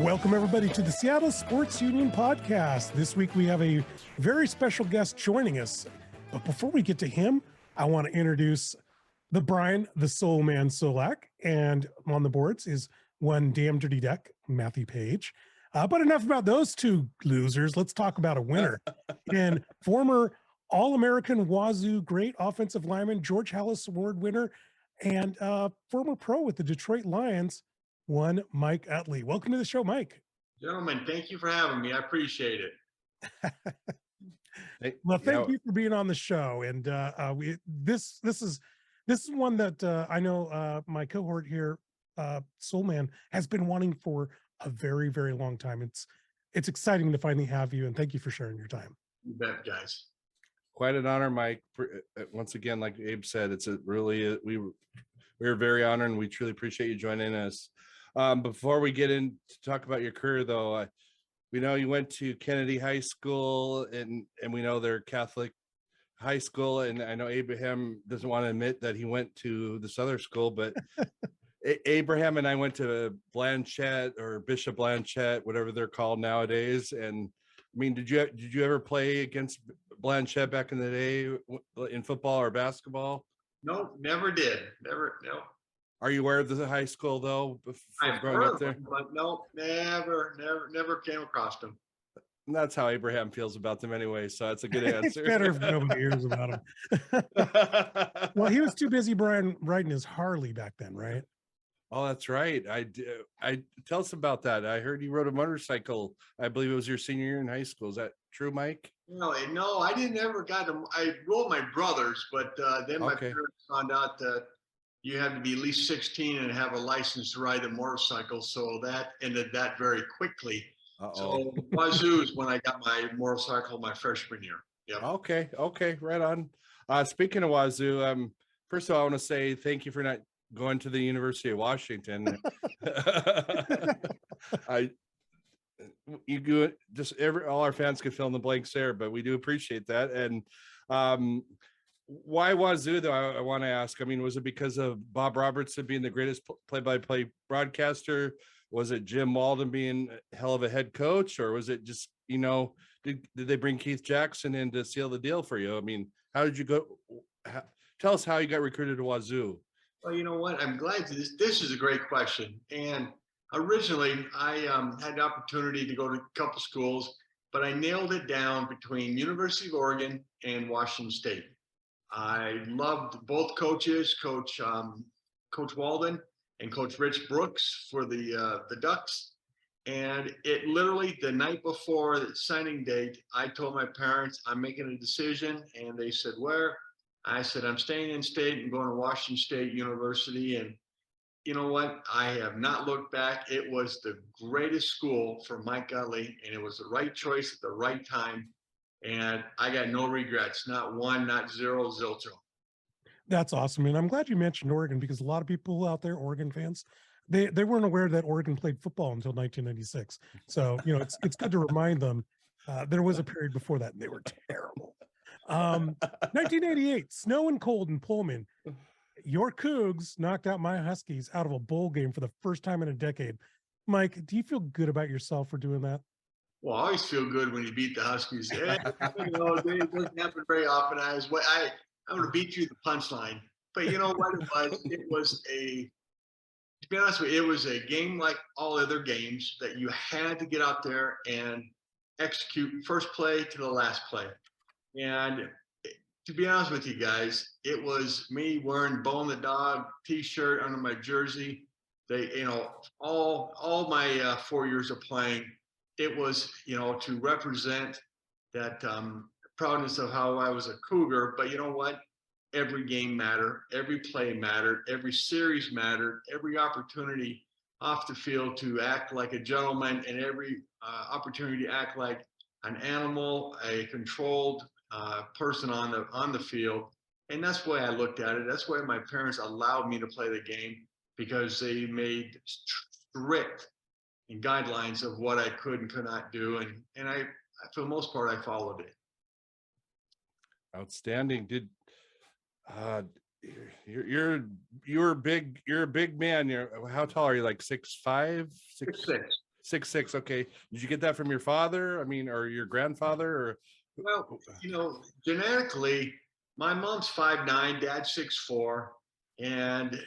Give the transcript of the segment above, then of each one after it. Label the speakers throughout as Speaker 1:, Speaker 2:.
Speaker 1: Welcome, everybody, to the Seattle Sports Union podcast. This week, we have a very special guest joining us. But before we get to him, I want to introduce the Brian, the Soulman Solack. And on the boards is one damn dirty deck, Matthew Paige. But enough about those two losers. Let's talk about a winner. And former All-American Wazoo great offensive lineman, George Hallis Award winner, and former pro with the Detroit Lions, one Mike Utley. Welcome to the show, Mike.
Speaker 2: Gentlemen, thank you for having me. I appreciate it.
Speaker 1: Well, thank you for being on the show. And this is one that I know my cohort here, Soulman, has been wanting for a very, very long time. It's exciting to finally have you, and thank you for sharing your time.
Speaker 2: You bet, guys.
Speaker 3: Quite an honor, Mike. Once again, like Abe said, it's we're very honored, and we truly appreciate you joining us. Before we get in to talk about your career, though, we know you went to Kennedy High School, and we know they're Catholic high school, and I know Abraham doesn't want to admit that he went to this other school, but Abraham and I went to Blanchette or Bishop Blanchette, whatever they're called nowadays. And I mean, did you ever play against Blanchette back in the day in football or basketball?
Speaker 2: No, never did. Never, no.
Speaker 3: Are you aware of the high school though?
Speaker 2: I've
Speaker 3: growing
Speaker 2: heard
Speaker 3: up there,
Speaker 2: them, but no, never came across them.
Speaker 3: And that's how Abraham feels about them anyway. So that's a good answer.
Speaker 1: It's better if nobody hears about him. Well, he was too busy, Brian, riding his Harley back then, right?
Speaker 3: Oh, that's right. I tell us about that. I heard you rode a motorcycle. I believe it was your senior year in high school. Is that true, Mike?
Speaker 2: No, I didn't ever got them. I rode my brothers, but then my parents found out that you had to be at least 16 and have a license to ride a motorcycle. So that ended that very quickly. So Wazoo is when I got my motorcycle my freshman year. Yep.
Speaker 3: Okay, right on. Speaking of Wazoo, first of all, I want to say thank you for not going to the University of Washington. All our fans could fill in the blanks there, but we do appreciate that. And why Wazoo, though? I want to ask. I mean, was it because of Bob Robertson being the greatest play-by-play broadcaster? Was it Jim Walden being a hell of a head coach, or was it just, did they bring Keith Jackson in to seal the deal for you? I mean, how did you go? Tell us how you got recruited to Wazoo.
Speaker 2: Well, you know what? I'm glad this is a great question. And originally, I had the opportunity to go to a couple schools, but I nailed it down between University of Oregon and Washington State. I loved both coaches, Coach Walden and Coach Rich Brooks for the Ducks. And it literally, the night before the signing date, I told my parents, I'm making a decision. And they said, where? I said, I'm staying in state and going to Washington State University. And you know what? I have not looked back. It was the greatest school for Mike Utley, and it was the right choice at the right time. And I got no regrets, not one, not zero, zilcho.
Speaker 1: That's awesome. And I'm glad you mentioned Oregon, because a lot of people out there, Oregon fans, they weren't aware that Oregon played football until 1996. So, it's good to remind them there was a period before that and they were terrible. 1988, snow and cold in Pullman. Your Cougs knocked out my Huskies out of a bowl game for the first time in a decade. Mike, do you feel good about yourself for doing that?
Speaker 2: Well, I always feel good when you beat the Huskies. It doesn't happen very often. I'm going to beat you the punchline. But you know what it was? To be honest with you, it was a game like all other games that you had to get out there and execute first play to the last play. And to be honest with you guys, it was me wearing Bone the Dog t-shirt under my jersey. All my 4 years of playing, it was, to represent that proudness of how I was a Cougar. But you know what? Every game mattered, every play mattered, every series mattered, every opportunity off the field to act like a gentleman, and every opportunity to act like an animal, a controlled person on the field. And that's the way I looked at it. That's why my parents allowed me to play the game, because they made strict guidelines of what I could and could not do. And I, for the most part, I followed it.
Speaker 3: Outstanding. You're a big man. How tall are you? Like 6'5", 6'6"? 6'6". Okay. Did you get that from your father? I mean, or your grandfather? Or
Speaker 2: Well, genetically, my mom's 5'9", dad's 6'4", and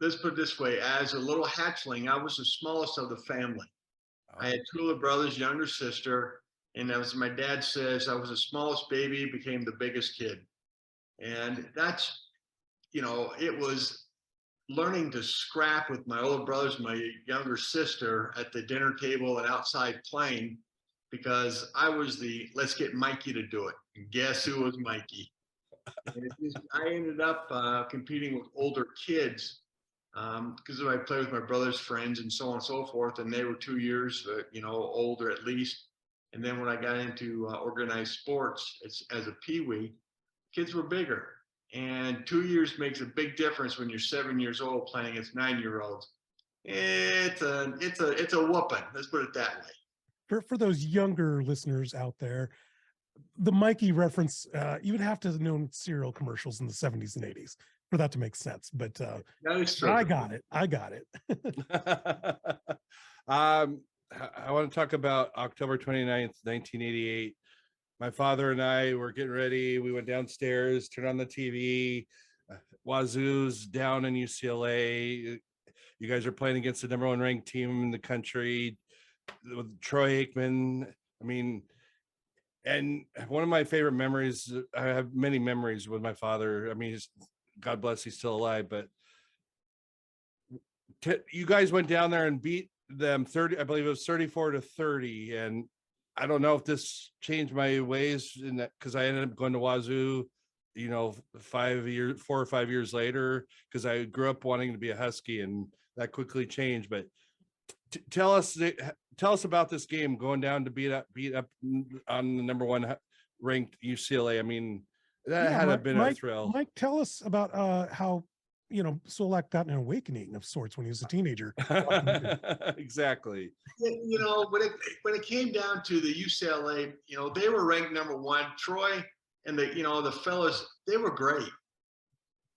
Speaker 2: let's put it this way: as a little hatchling, I was the smallest of the family. I had two little brothers, younger sister, and as my dad says, I was the smallest baby, became the biggest kid, and that's, it was learning to scrap with my older brothers, my younger sister at the dinner table and outside playing, because I was the let's get Mikey to do it. And guess who was Mikey? I ended up competing with older kids because I played with my brother's friends and so on and so forth, and they were 2 years, older at least. And then when I got into organized sports as a peewee, kids were bigger. And 2 years makes a big difference when you're 7 years old playing against 9-year-olds. It's a whooping. Let's put it that way.
Speaker 1: For those younger listeners out there, the Mikey reference, you would have to have known cereal commercials in the 70s and 80s for that to make sense. But
Speaker 2: that is true.
Speaker 1: I got it.
Speaker 3: I want to talk about October 29th, 1988. My father and I were getting ready. We went downstairs, turned on the TV. Wazoo's down in UCLA. You guys are playing against the number 1 ranked team in the country with Troy Aikman. I mean, and one of my favorite memories, I have many memories with my father. I mean, God bless, he's still alive, but you guys went down there and beat them 30, I believe it was 34-30. And I don't know if this changed my ways in that, because I ended up going to Wazoo, 4 or 5 years later, because I grew up wanting to be a Husky, and that quickly changed. But tell us about this game, going down to beat up on the number 1 ranked UCLA. I mean, that had to have been a thrill.
Speaker 1: Mike, tell us about how Solack got an awakening of sorts when he was a teenager.
Speaker 3: Exactly.
Speaker 2: When it came down to the UCLA, they were ranked number 1. Troy and the fellas, they were great,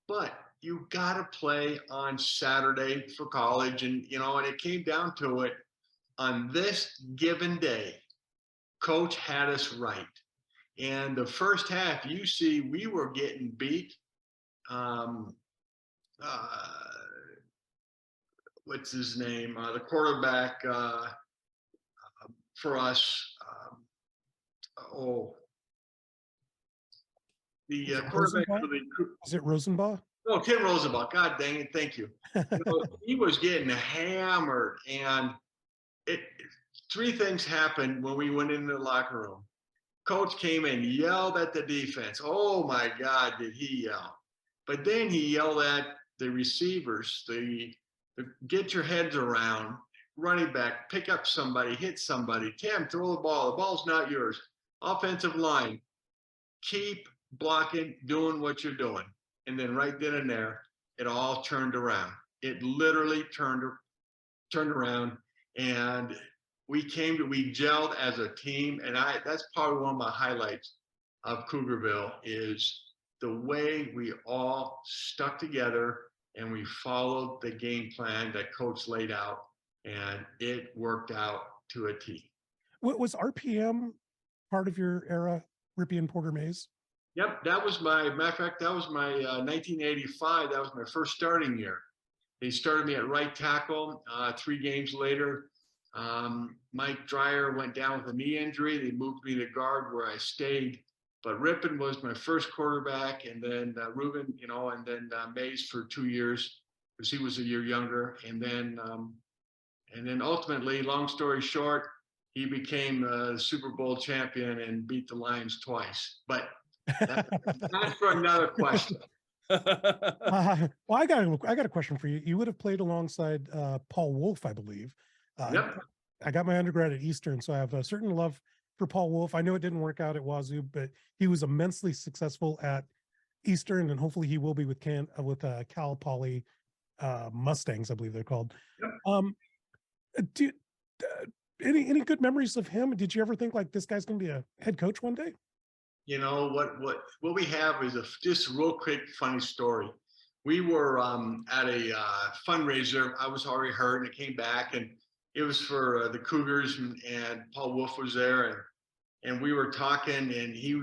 Speaker 2: but you got to play on Saturday for college, and and it came down to it. On this given day, coach had us right. And the first half, we were getting beat. What's his name? The quarterback for us. The quarterback for the.
Speaker 1: Is it Rosenbaugh?
Speaker 2: Oh, Tim Rosenbaugh. God dang it! Thank you. He was getting hammered, and 3 things happened when we went into the locker room. Coach came and yelled at the defense. Oh my God, did he yell? But then he yelled at the receivers, the get your heads around, running back, pick up somebody, hit somebody. Tim, throw the ball. The ball's not yours. Offensive line, keep blocking, doing what you're doing. And then right then and there, it all turned around. It literally turned around, and we gelled as a team. And that's probably one of my highlights of Cougarville is the way we all stuck together and we followed the game plan that coach laid out, and it worked out to a T.
Speaker 1: What was RPM part of your era, Ripien Porter Mays?
Speaker 2: Yep, that was matter of fact, that was my 1985. That was my first starting year. They started me at right tackle. 3 games later, Mike Dreyer went down with a knee injury. They moved me to guard where I stayed. But Ripien was my first quarterback, and then Ruben, and then Mays for 2 years because he was a year younger. And then ultimately, long story short, he became a Super Bowl champion and beat the Lions twice. But that's for another question.
Speaker 1: Well, I got a question for you. You would have played alongside Paul Wolf, I believe.
Speaker 2: Yep.
Speaker 1: I got my undergrad at Eastern, so I have a certain love for Paul Wolf. I know it didn't work out at Wazoo, but he was immensely successful at Eastern, and hopefully he will be with Cal Poly Mustangs, I believe they're called.
Speaker 2: Yep.
Speaker 1: Any good memories of him? Did you ever think like this guy's going to be a head coach one day?
Speaker 2: What we have is just a real quick funny story. We were at a fundraiser. I was already hurt, and I came back, and it was for the Cougars, and Paul Wolf was there, and we were talking, and he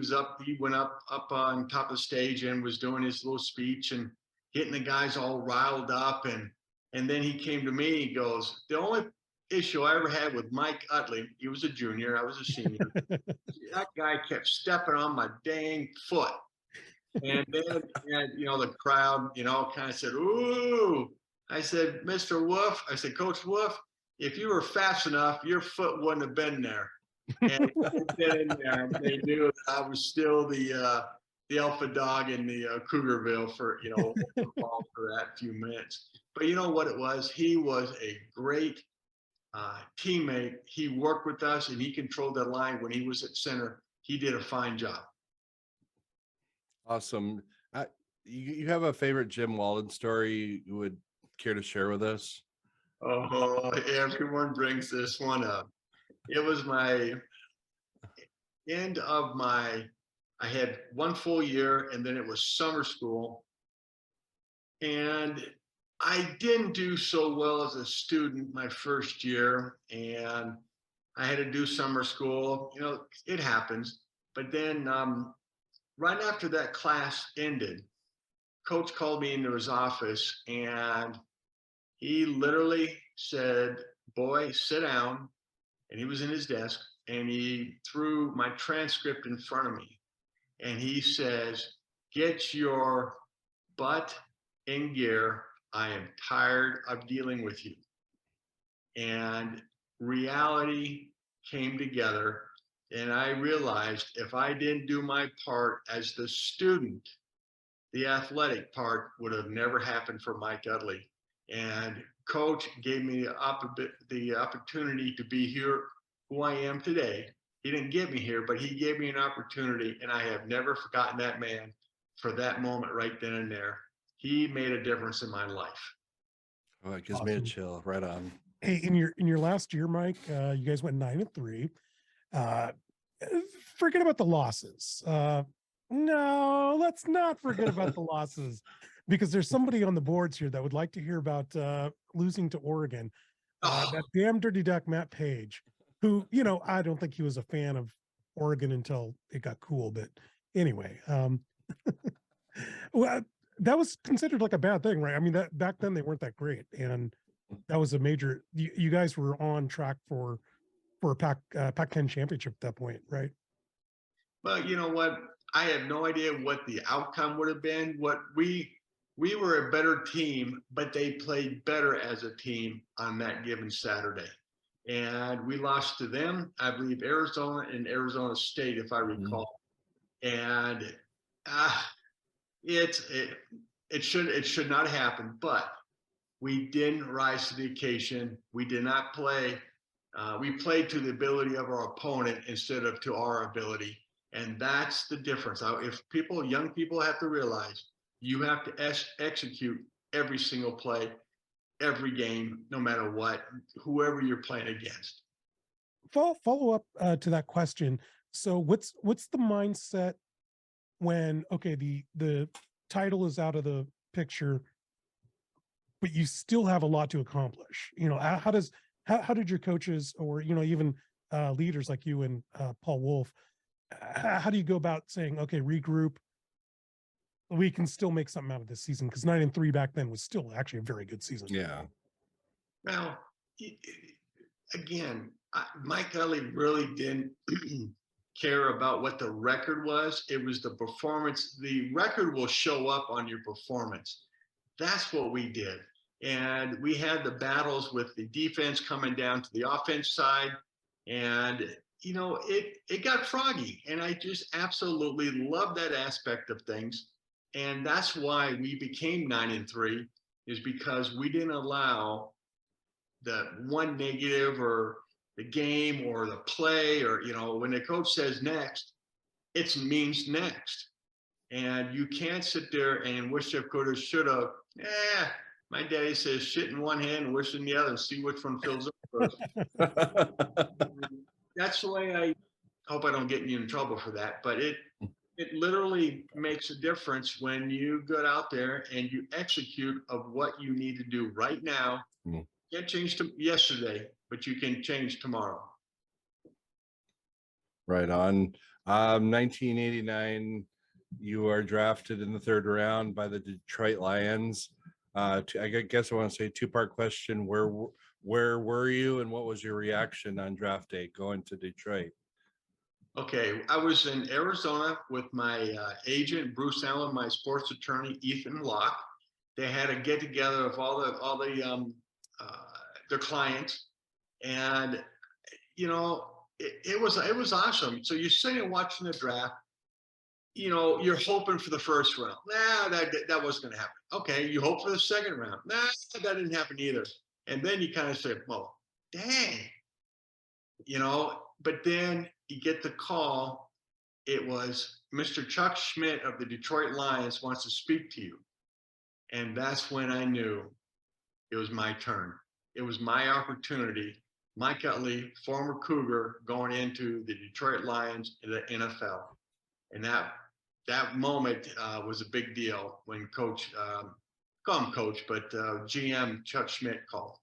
Speaker 2: went up on top of the stage and was doing his little speech and getting the guys all riled up. And then he came to me, he goes, the only issue I ever had with Mike Utley, he was a junior, I was a senior. That guy kept stepping on my dang foot. And then, the crowd, kind of said, ooh. I said, Mr. Wolf, I said, Coach Wolf, if you were fast enough, your foot wouldn't have been there. And they knew that I was still the alpha dog in the Cougarville for that few minutes. But you know what it was? He was a great teammate. He worked with us, and he controlled the line when he was at center. He did a fine job.
Speaker 3: Awesome. You have a favorite Jim Walden story you would care to share with us?
Speaker 2: Oh, everyone brings this one up. It was my end of I had one full year, and then it was summer school. And I didn't do so well as a student my first year, and I had to do summer school. It happens. But then right after that class ended, Coach called me into his office, and he literally said, boy, sit down. And he was in his desk, and he threw my transcript in front of me. And he says, get your butt in gear. I am tired of dealing with you. And reality came together. And I realized if I didn't do my part as the student, the athletic part would have never happened for Mike Utley. And Coach gave me the opportunity to be here, who I am today. He didn't get me here, but he gave me an opportunity, and I have never forgotten that man for that moment right then and there. He made a difference in my life.
Speaker 3: Oh, it gives me a chill. Right on.
Speaker 1: Hey, in your last year, Mike, you guys went 9-3. Forget about the losses. No, let's not forget about the losses, because there's somebody on the boards here that would like to hear about losing to Oregon. That damn dirty duck, Matt Paige, who, I don't think he was a fan of Oregon until it got cool. But anyway, well, that was considered like a bad thing, right? I mean, that back then they weren't that great, and that was a major. You guys were on track for a Pac-10 championship at that point, right?
Speaker 2: Well, you know what? I have no idea what the outcome would have been. What we were a better team, but they played better as a team on that given Saturday. And we lost to them, I believe, Arizona and Arizona State, if I recall. And it should not happen, but we didn't rise to the occasion. We did not play. We played to the ability of our opponent instead of to our ability. And that's the difference. If young people have to realize, you have to execute every single play, every game, no matter what, whoever you're playing against.
Speaker 1: Follow up to that question. So what's the mindset when, okay, the title is out of the picture, but you still have a lot to accomplish? How did your coaches, or even leaders like you and Paul Wolf, how do you go about saying, okay, regroup, we can still make something out of this season? Because 9-3 back then was still actually a very good season.
Speaker 3: Yeah.
Speaker 2: Now, again, Mike Utley really didn't care about what the record was. It was the performance. The record will show up on your performance. That's what we did. And we had the battles with the defense coming down to the offense side. And it got froggy, and I just absolutely love that aspect of things. And that's why we became 9-3, is because we didn't allow the one negative or the game or the play, or, when the coach says next, it means next. And you can't sit there and wish I could have, should have. My daddy says shit in one hand and wish in the other, and see which one fills up first. That's the way. I hope I don't get you in trouble for that, but it literally makes a difference when you get out there and you execute of what you need to do right now. Can't change to yesterday, but you can change tomorrow.
Speaker 3: Right on. 1989, you are drafted in the 3rd round by the Detroit Lions. I guess I want to say two-part question. Where were you, and what was your reaction on draft day going to Detroit?
Speaker 2: Okay, I was in Arizona with my agent Bruce Allen, my sports attorney Ethan Locke. They had a get together of all the their clients, and you know it was awesome. So you're sitting and watching the draft. You know, you're hoping for the first round. Nah, that wasn't going to happen. Okay, you hope for the second round. Nah, that didn't happen either. And then you kind of say, well, dang, you know. But then you get the call. It was Mr. Chuck Schmidt of the Detroit Lions wants to speak to you. And that's when I knew it was my turn. It was my opportunity. Mike Utley, former Cougar, going into the Detroit Lions in the NFL. And that moment was a big deal when Coach, call him Coach, but GM Chuck Schmidt called.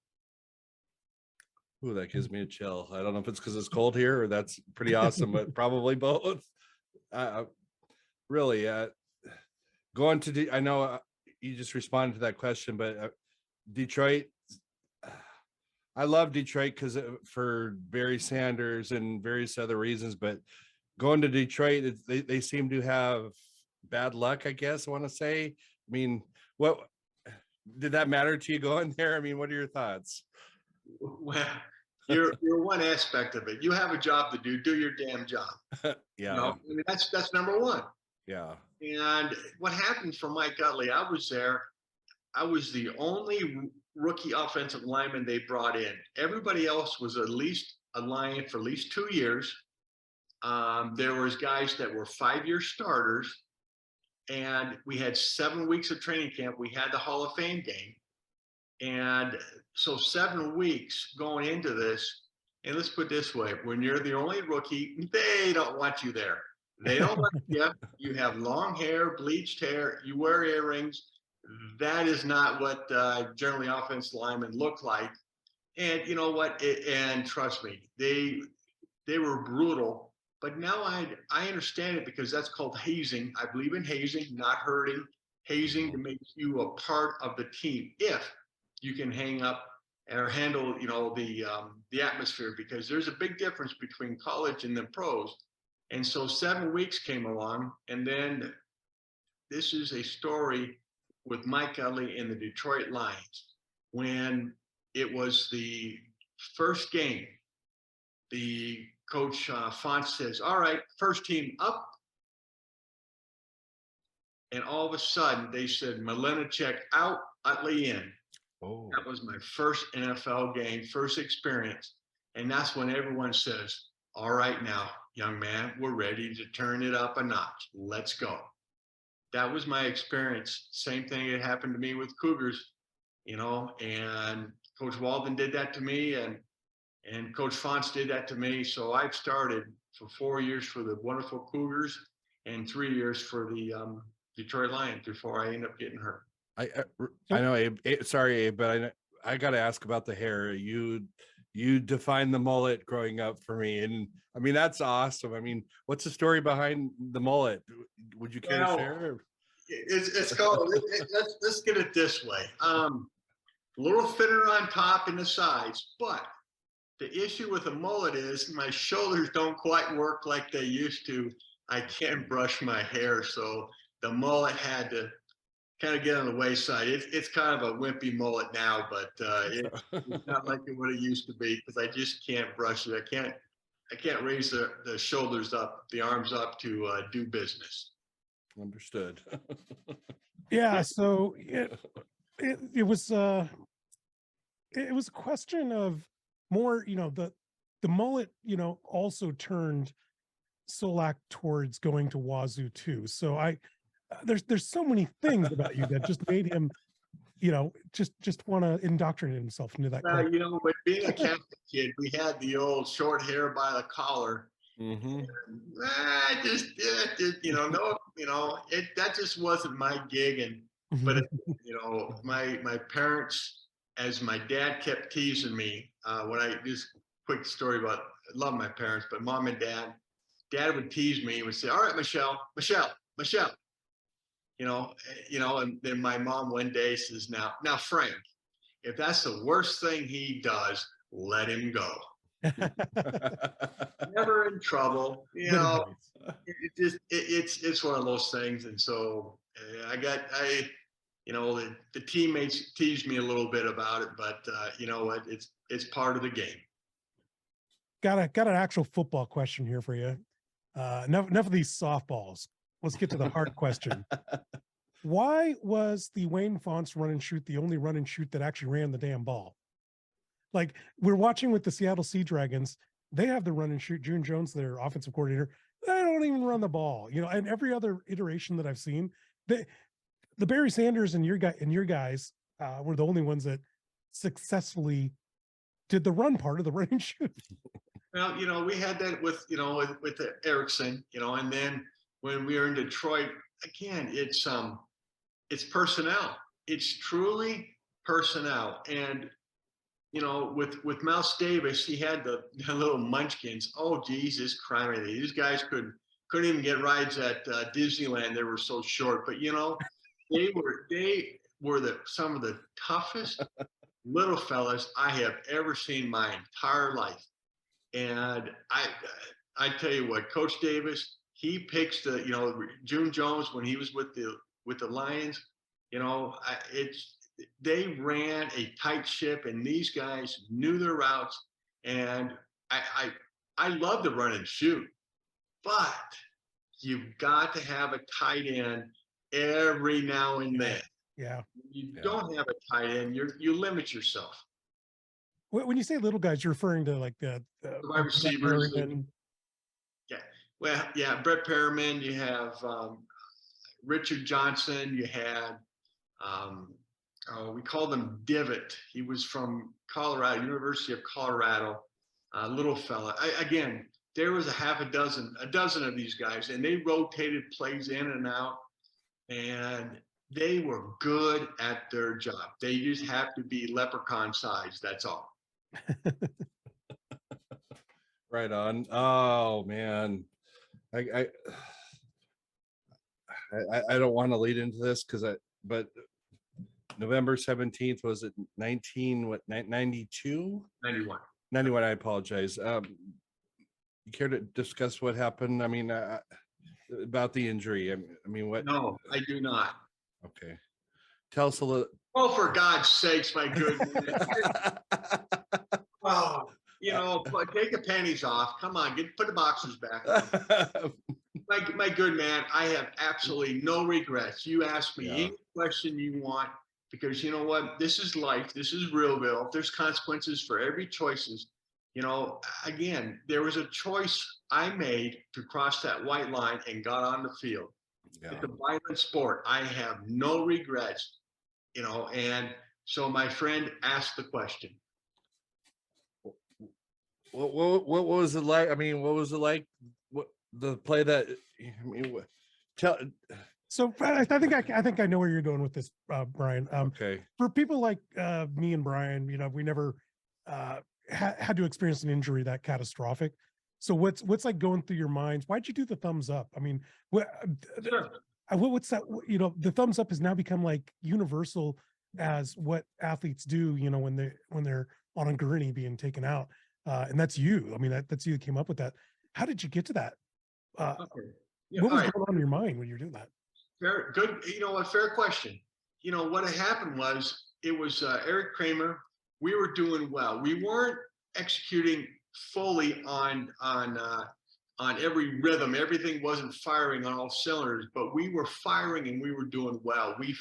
Speaker 3: Ooh, that gives me a chill. I don't know if it's because it's cold here or that's pretty awesome, but probably both. Really, going to, I know you just responded to that question, but Detroit, I love Detroit because for Barry Sanders and various other reasons, but going to Detroit, they seem to have bad luck, I guess I want to say. I mean, what did that matter to you going there? I mean, what are your thoughts?
Speaker 2: Well, you're one aspect of it. You have a job to do your damn job.
Speaker 3: Yeah.
Speaker 2: You know? I mean, that's number one.
Speaker 3: Yeah.
Speaker 2: And what happened for Mike Utley, I was there. I was the only rookie offensive lineman they brought in. Everybody else was at least a lion for at least 2 years. There was guys that were 5-year starters, and we had 7 weeks of training camp. We had the Hall of Fame game. And so 7 weeks going into this, and let's put it this way, when you're the only rookie, they don't want you there. They don't want you. You have long hair, bleached hair, you wear earrings. That is not what generally offensive linemen look like. And you know what? And trust me, they were brutal. But now I understand it because that's called hazing. I believe in hazing, not hurting. Hazing to make you a part of the team if you can hang up or handle, you know, the atmosphere, because there's a big difference between college and the pros. And so 7 weeks came along, and then this is a story with Mike Utley and the Detroit Lions. When it was the first game, the coach Font says, all right, first team up. And all of a sudden they said, Malinicek out, Utley in. Oh. That was my first NFL game, first experience. And that's when everyone says, all right, now, young man, we're ready to turn it up a notch. Let's go. That was my experience. Same thing that happened to me with Cougars, you know, and Coach Walden did that to me, and Coach Fonts did that to me. So I've started for 4 years for the wonderful Cougars and 3 years for the Detroit Lions before I end up getting hurt.
Speaker 3: I know, Abe. Sorry, Abe, but I got to ask about the hair. You defined the mullet growing up for me, and I mean that's awesome. I mean, what's the story behind the mullet? Would you care to share?
Speaker 2: It's called. Let's get it this way. A little thinner on top and the sides, but the issue with a mullet is my shoulders don't quite work like they used to. I can't brush my hair, so the mullet had to kind of get on the wayside. It's kind of a wimpy mullet now, but it's not like it what it used to be because I just can't brush it. I can't raise the shoulders up, the arms up to do business.
Speaker 3: Understood.
Speaker 1: Yeah, so it was a question of more, you know, the mullet, you know, also turned Solack towards going to Wazoo too. So there's so many things about you that just made him, you know, just want to indoctrinate himself into that.
Speaker 2: You know, but being a Catholic kid, we had the old short hair by the collar.
Speaker 3: Mm-hmm.
Speaker 2: That just wasn't my gig. And but you know, my parents, as my dad kept teasing me, when I just quick story about, I love my parents, but mom and dad would tease me and would say, all right, Michelle, and then my mom one day says, now Frank, if that's the worst thing he does, let him go. Never in trouble, it's one of those things. And so the teammates teased me a little bit about it, but you know what, it's part of the game.
Speaker 1: Got an actual football question here for you. Enough of these softballs. Let's get to the hard question. Why was the Wayne Fonts run and shoot the only run and shoot that actually ran the damn ball? Like, we're watching with the Seattle Sea Dragons, they have the run and shoot. June Jones, their offensive coordinator, they don't even run the ball, and every other iteration that I've seen, the Barry Sanders and your guys were the only ones that successfully did the run part of the run and shoot.
Speaker 2: Well, we had that with Erickson, and then when we were in Detroit, again, it's personnel. It's truly personnel. And, with Mouse Davis, he had the little munchkins. Oh, Jesus Christ. These guys couldn't even get rides at Disneyland. They were so short, but they were some of the toughest little fellas I have ever seen my entire life. And I tell you what, Coach Davis, he picks June Jones when he was with the Lions. They ran a tight ship, and these guys knew their routes. And I love the run and shoot, but you've got to have a tight end every now and then.
Speaker 1: Yeah.
Speaker 2: You don't have a tight end, you limit yourself.
Speaker 1: When you say little guys, you're referring to like the
Speaker 2: wide receivers. Brett Perriman. You have Richard Johnson. You had we called him Divot. He was from Colorado, University of Colorado, little fella. Again, there was a dozen of these guys, and they rotated plays in and out, and they were good at their job. They just have to be leprechaun size. That's all.
Speaker 3: Right on. Oh man, I don't want to lead into this but November 17th, was it 92? 91. I apologize. You care to discuss what happened? I mean, about the injury. I mean, what?
Speaker 2: No, I do not.
Speaker 3: Okay, tell us a little.
Speaker 2: Oh, for God's sakes, my goodness. Wow. Take the panties off. Come on, put the boxers back on. My good man, I have absolutely no regrets. You ask me any question you want, because you know what? This is life. This is Realville. There's consequences for every choices. Again, there was a choice I made to cross that white line and got on the field. Yeah. It's a violent sport. I have no regrets, and so my friend asked the question.
Speaker 3: What was it like? I mean, what was it like? What the play that? I mean, tell.
Speaker 1: So I think I know where you're going with this, Brian.
Speaker 3: Okay.
Speaker 1: For people like me and Brian, we never had to experience an injury that catastrophic. So what's like going through your minds? Why'd you do the thumbs up? I mean, what's that? The thumbs up has now become like universal as what athletes do. When they're on a gurney being taken out. And that's you. I mean, that's you that came up with that. How did you get to that? What was going on in your mind when you were doing that?
Speaker 2: Very good. Fair question. What had happened was it was Eric Kramer. We were doing well. We weren't executing fully on every rhythm. Everything wasn't firing on all cylinders, but we were firing and we were doing well. We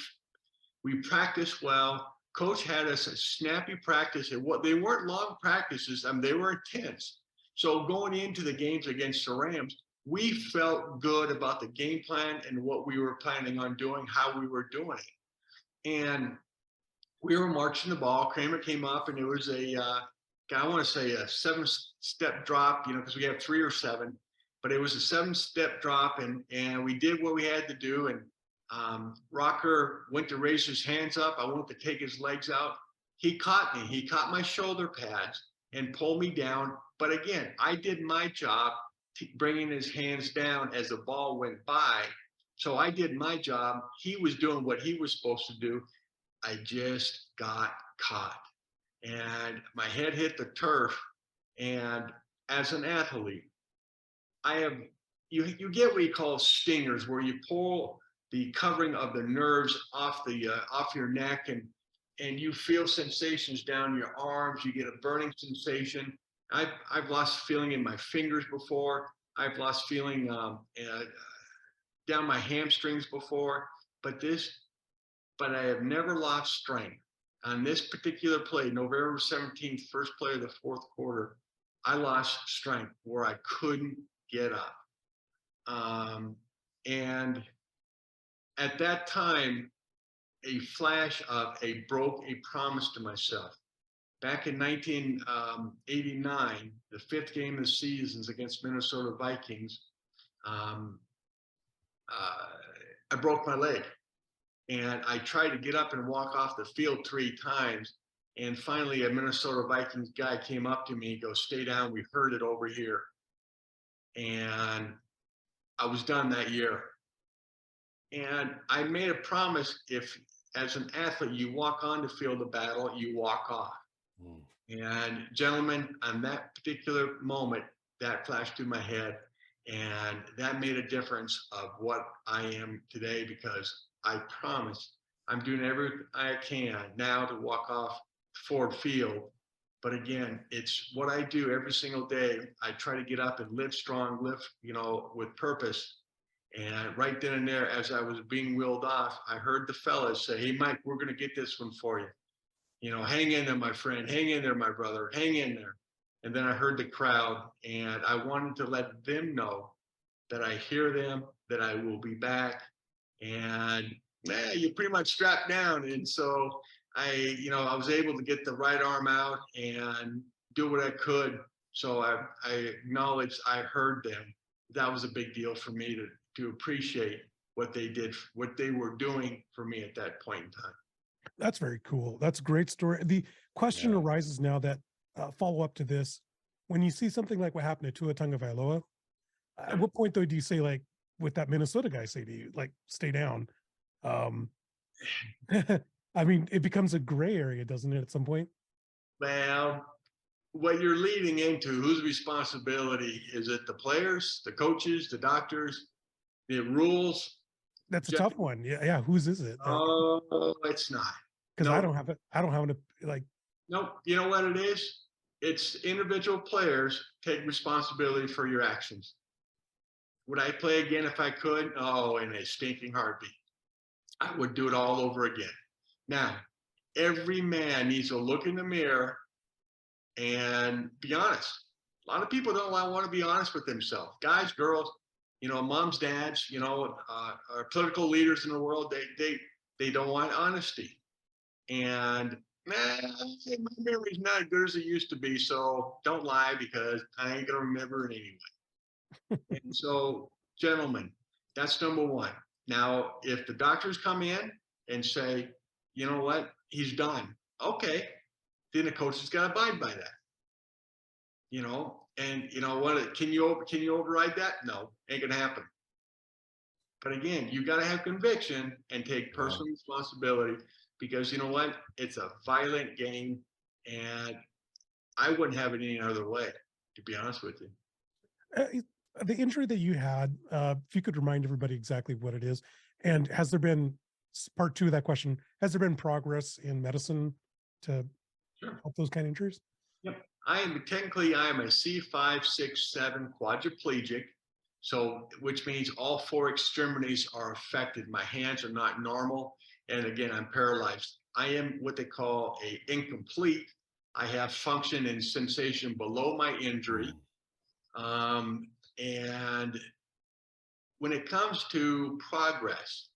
Speaker 2: practiced well. Coach had us a snappy practice, and they weren't long practices. They were intense. So going into the games against the Rams, we felt good about the game plan and what we were planning on doing, how we were doing it. And we were marching the ball. Kramer came up, and it was a 7-step drop, because we have 3 or 7, but it was a 7-step drop, and we did what we had to do. And Rocker went to raise his hands up. I went to take his legs out. He caught me. He caught my shoulder pads, and pull me down. But again, I did my job, bringing his hands down as the ball went by. So I did my job. He was doing what he was supposed to do. I just got caught, and my head hit the turf. And as an athlete, I have you get what you call stingers, where you pull the covering of the nerves off your neck, and you feel sensations down your arms. You get a burning sensation. I've lost feeling in my fingers before. I've lost feeling down my hamstrings before, but I have never lost strength. On this particular play, November 17th, first play of the fourth quarter, I lost strength where I couldn't get up. And at that time, a flash of broke a promise to myself. Back in 1989, the fifth game of the seasons against Minnesota Vikings, I broke my leg. And I tried to get up and walk off the field 3 times. And finally, a Minnesota Vikings guy came up to me and goes, "Stay down, we heard it over here." And I was done that year. And I made a promise, if as an athlete you walk on the field of battle, you walk off. And gentlemen, on that particular moment, that flashed through my head, and that made a difference of what I am today, because I promise I'm doing everything I can now to walk off Ford Field. But again, it's what I do every single day. I try to get up and live strong, live, with purpose. And right then and there, as I was being wheeled off, I heard the fellas say, "Hey, Mike, we're going to get this one for you. Hang in there, my friend. Hang in there, my brother. Hang in there." And then I heard the crowd, and I wanted to let them know that I hear them, that I will be back. And you pretty much strapped down. And so I was able to get the right arm out and do what I could. So I acknowledged I heard them. That was a big deal for me to appreciate what they did, what they were doing for me at that point in time.
Speaker 1: That's very cool. That's a great story. The question arises now that follow up to this. When you see something like what happened to Tua Tagovailoa, at what point though do you say, like with that Minnesota guy say to you, like, stay down? I mean, it becomes a gray area, doesn't it, at some point?
Speaker 2: Well, what you're leading into, whose responsibility is it? The players, the coaches, the doctors, the rules?
Speaker 1: That's a tough one. Yeah. Whose is it?
Speaker 2: Oh, it's not.
Speaker 1: Because I don't have it. I don't have it. Like,
Speaker 2: nope. You know what it is? It's individual players take responsibility for your actions. Would I play again if I could? Oh, in a stinking heartbeat. I would do it all over again. Now, every man needs to look in the mirror and be honest. A lot of people don't want to be honest with themselves. Guys, girls, moms, dads, our political leaders in the world, they don't want honesty. And my memory's not as good as it used to be, so don't lie, because I ain't gonna remember it anyway. And so, gentlemen, that's number one. Now, if the doctors come in and say, "You know what, he's done," okay, then the coach has got to abide by that. And you know what? Can you override that? No, ain't gonna happen. But again, you got to have conviction and take personal responsibility, because you know what? It's a violent game, and I wouldn't have it any other way, to be honest with you.
Speaker 1: The injury that you had, if you could remind everybody exactly what it is, and has there been, part 2 of that question, has there been progress in medicine to help those kind of injuries?
Speaker 2: Yep. I am a C5, 6, 7 quadriplegic. So, which means all 4 extremities are affected. My hands are not normal. And again, I'm paralyzed. I am what they call a incomplete. I have function and sensation below my injury. And when it comes to progress,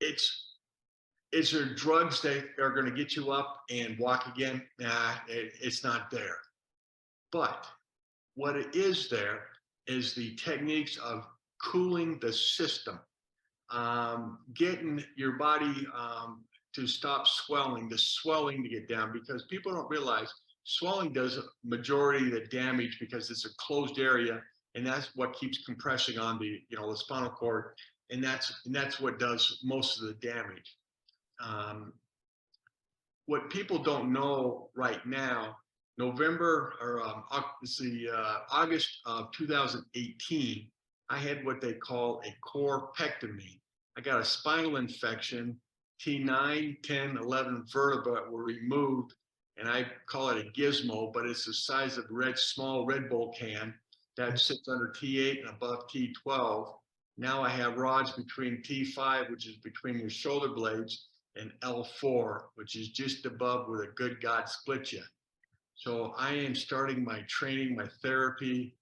Speaker 2: is there drugs that are going to get you up and walk again? Nah, it's not there. But what it is there is the techniques of cooling the system, getting your body to stop swelling, the swelling to get down, because people don't realize swelling does a majority of the damage because it's a closed area, and that's what keeps compressing on the, you know, the spinal cord, and that's what does most of the damage. What people don't know right now, November or August of 2018, I had what they call a corpectomy. I got a spinal infection. T9, 10, 11 vertebrae were removed, and I call it a gizmo, but it's the size of a small Red Bull can that sits under T8 and above T12. Now I have rods between T5, which is between your shoulder blades, and L4, which is just above where the good God split you. So I am starting my training, my therapy,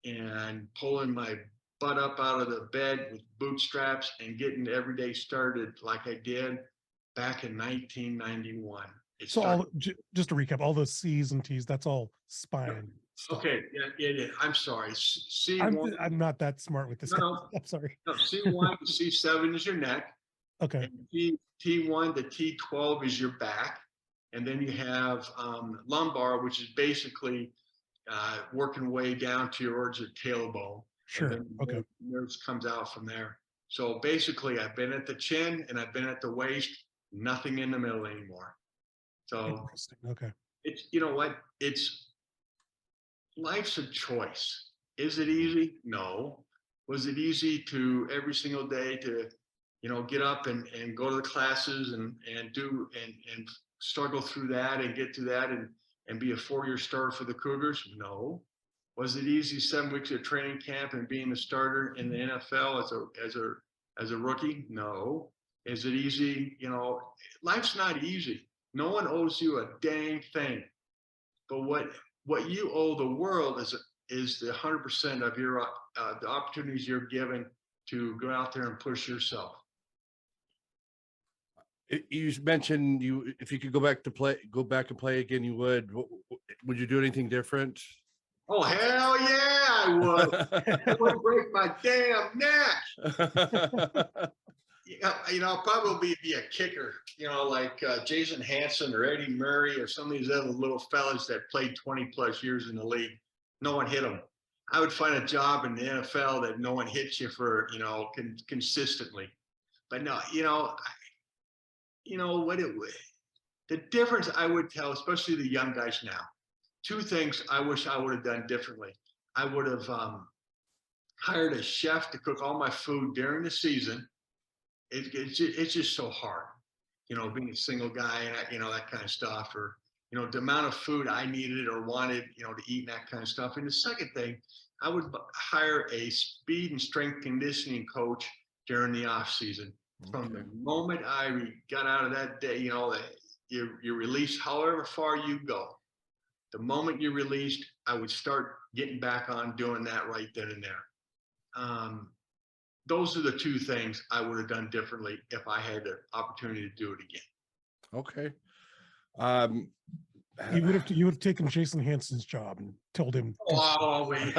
Speaker 2: and pulling my butt up out of the bed with bootstraps and getting every day started like I did back in 1991.
Speaker 1: So just to recap, all those C's and T's, that's all spine stuff.
Speaker 2: Okay, yeah, I'm sorry. C1.
Speaker 1: I'm not that smart with this.
Speaker 2: No,
Speaker 1: I'm sorry.
Speaker 2: No, C1 to C7 is your neck.
Speaker 1: Okay.
Speaker 2: And T1 to T12 is your back. And then you have lumbar, which is basically working way down towards your tailbone.
Speaker 1: Sure. Okay.
Speaker 2: Nerves comes out from there. So basically, I've been at the chin and I've been at the waist, nothing in the middle anymore. So
Speaker 1: interesting. Okay.
Speaker 2: It's, you know what? Life's a choice. Is it easy? No. Was it easy to every single day to, you know, get up and go to the classes and struggle through that and get to that and be a 4-year starter for the Cougars? No. Was it easy 7 weeks of training camp and being a starter in the NFL as a rookie? No. Is it easy? You know, life's not easy. No one owes you a dang thing. But what you owe the world is the 100% of your the opportunities you're given to go out there and push yourself.
Speaker 3: You mentioned if you could go back and play again, you would. Would you do anything different?
Speaker 2: Oh, hell yeah, I would. I would break my damn neck. You know, I'll probably be a kicker, you know, like Jason Hanson or Eddie Murray or some of these other little fellas that played 20 plus years in the league. No one hit them. I would find a job in the NFL that no one hits you for, you know, consistently. But no, you know what the difference I would tell, especially the young guys now, 2 things I wish I would have done differently. I would have hired a chef to cook all my food during the season. It's just so hard, you know, being a single guy and, you know, that kind of stuff, or, you know, the amount of food I needed or wanted, you know, to eat and that kind of stuff. And the second thing, I would hire a speed and strength conditioning coach during the off season. From the moment I got out of that day, you know, you're released however far you go. The moment you're released, I would start getting back on doing that right then and there. Those are the 2 things I would have done differently if I had the opportunity to do it again.
Speaker 3: Okay.
Speaker 1: You would have taken Jason Hanson's job and told him.
Speaker 2: Oh, wait.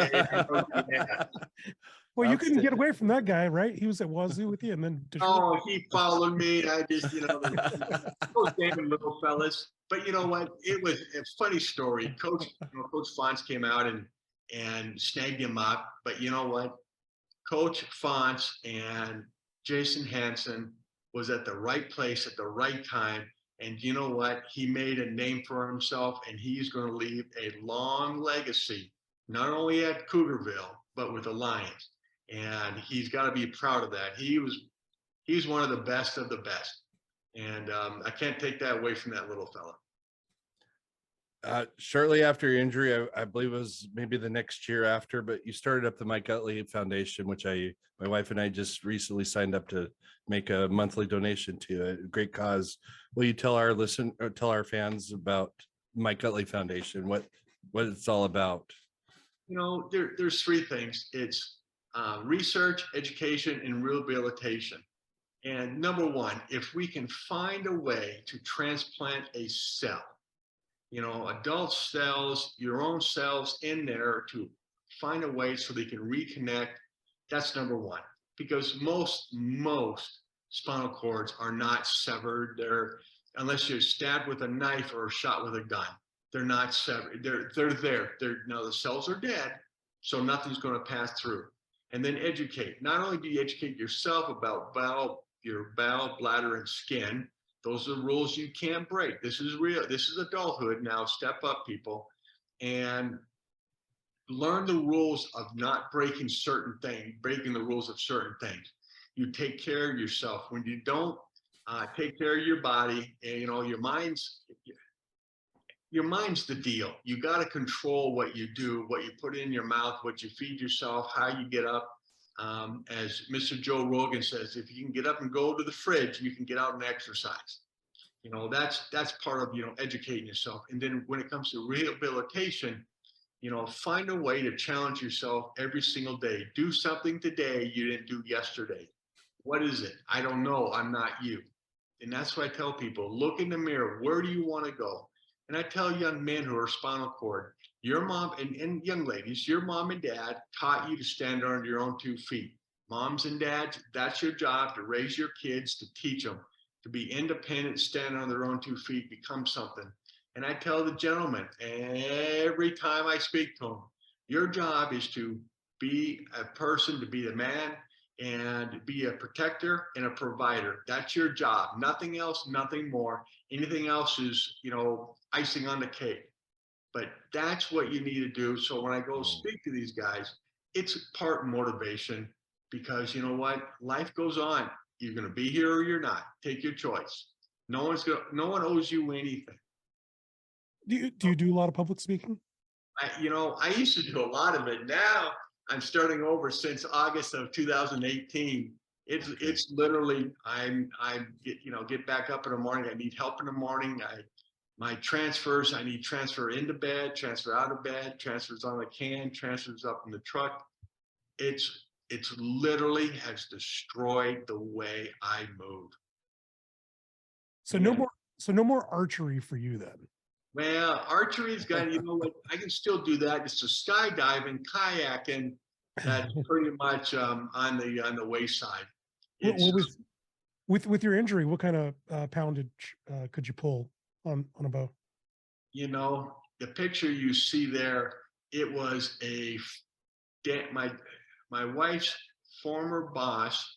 Speaker 1: Well, you couldn't get away from that guy, right? He was at Wazoo with you, and then.
Speaker 2: Oh, he followed me. I just, you know, those damn little fellas. But you know what? It was a funny story. Coach Fonts came out and snagged him up. But you know what? Coach Fonts and Jason Hanson was at the right place at the right time. And you know what? He made a name for himself, and he's going to leave a long legacy, not only at Cougarville, but with the Lions. And he's got to be proud of that. He's one of the best of the best. And I can't take that away from that little fella.
Speaker 3: Shortly after your injury, I believe it was maybe the next year after, but you started up the Mike Utley Foundation, which my wife and I just recently signed up to make a monthly donation to. A great cause. Will you tell our fans about Mike Utley Foundation, what it's all about?
Speaker 2: You know, there's 3 things. It's research, education, and rehabilitation. And number 1, if we can find a way to transplant a cell, you know, adult cells, your own cells in there, to find a way so they can reconnect, that's number 1. Because most spinal cords are not severed. They're, unless you're stabbed with a knife or shot with a gun, they're not severed. They're there. Now the cells are dead, so nothing's going to pass through. And then educate. Not only do you educate yourself about your bowel, bladder, and skin. Those are the rules you can't break. This is real. This is adulthood now. Step up, people, and learn the rules of not breaking certain things, breaking the rules of certain things. You take care of yourself. When you don't take care of your body, and your mind's the deal. You got to control what you do, what you put in your mouth, what you feed yourself, how you get up. As Mr. Joe Rogan says, if you can get up and go to the fridge, you can get out and exercise. That's part of educating yourself. And then when it comes to rehabilitation, find a way to challenge yourself every single day. Do something today you didn't do yesterday. What is it? I don't know. I'm not you. And that's what I tell people. Look in the mirror. Where do you want to go? And I tell young men who are spinal cord, your mom and young ladies, your mom and dad taught you to stand on your own 2 feet. Moms and dads, that's your job, to raise your kids, to teach them to be independent, stand on their own 2 feet, become something. And I tell the gentlemen every time I speak to them, your job is to be a person, to be the man, and be a protector and a provider. That's your job. Nothing else, nothing more. Anything else is, icing on the cake. But that's what you need to do. So when I go speak to these guys, it's part motivation, because you know what? Life goes on. You're going to be here or you're not. Take your choice. No one owes you anything.
Speaker 1: Do you do a lot of public speaking?
Speaker 2: I used to do a lot of it. Now I'm starting over since August of 2018. It's literally, get back up in the morning. I need help in the morning. My transfers, I need transfer into bed, transfer out of bed, transfers on the can, transfers up in the truck. It's literally has destroyed the way I move.
Speaker 1: So no more archery for you then.
Speaker 2: Well, archery's got, what, I can still do that. It's a skydiving, kayaking. That's pretty much on the wayside.
Speaker 1: With your injury, what kind of poundage could you pull on a bow?
Speaker 2: The picture you see there, it was my wife's former boss,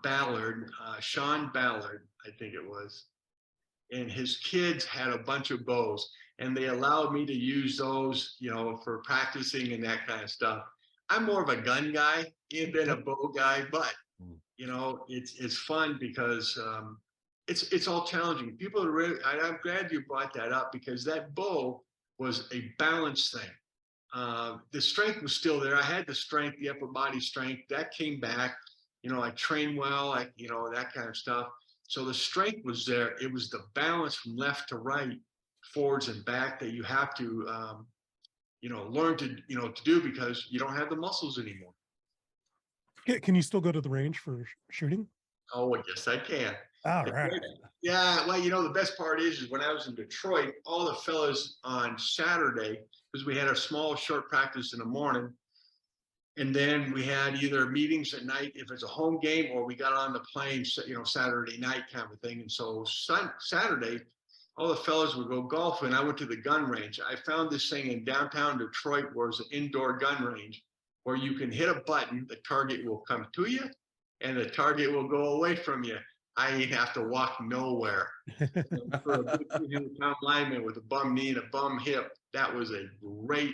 Speaker 2: Ballard, Sean Ballard, I think it was. And his kids had a bunch of bows, and they allowed me to use those, for practicing and that kind of stuff. I'm more of a gun guy than a bow guy, but it's fun because it's all challenging. People are really. I'm glad you brought that up, because that bow was a balance thing. The strength was still there. I had the strength, the upper body strength that came back. I trained well, that kind of stuff. So the strength was there. It was the balance from left to right, forwards and back, that you have to, learn to do, because you don't have the muscles anymore.
Speaker 1: Can you still go to the range for shooting?
Speaker 2: Oh, yes, I can.
Speaker 1: All right.
Speaker 2: Yeah. Well, the best part is when I was in Detroit, all the fellas on Saturday, because we had a small short practice in the morning, and then we had either meetings at night if it's a home game, or we got on the plane, Saturday night kind of thing. And so Saturday, all the fellas would go golfing. I went to the gun range. I found this thing in downtown Detroit where it's an indoor gun range where you can hit a button, the target will come to you, and the target will go away from you. I ain't have to walk nowhere. For a big 300-pound lineman with a bum knee and a bum hip, that was a great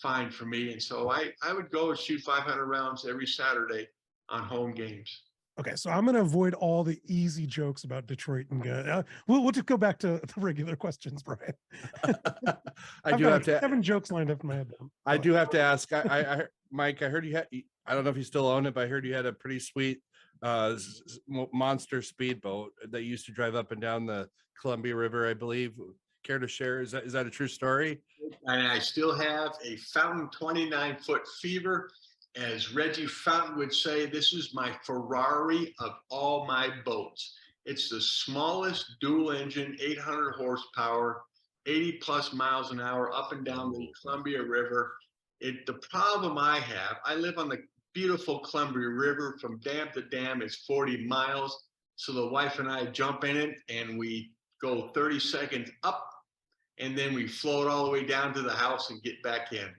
Speaker 2: find for me. And so I would go and shoot 500 rounds every Saturday on home games.
Speaker 1: Okay, so I'm going to avoid all the easy jokes about Detroit and gun. We'll just go back to the regular questions, Brian.
Speaker 3: I do have to
Speaker 1: 7 jokes lined up in my head.
Speaker 3: I do have to ask. I Mike, I heard you had. I don't know if you still own it, but I heard you had a pretty sweet monster speedboat that you used to drive up and down the Columbia River, I believe. Care to share? Is that a true story?
Speaker 2: And I still have a Fountain 29-foot Fever. As Reggie Fountain would say, this is my Ferrari of all my boats. It's the smallest dual engine, 800 horsepower, 80 plus miles an hour up and down the Columbia River. The problem I have, I live on the beautiful Columbia River from dam to dam is 40 miles. So the wife and I jump in it and we go 30 seconds up, and then we float all the way down to the house and get back in.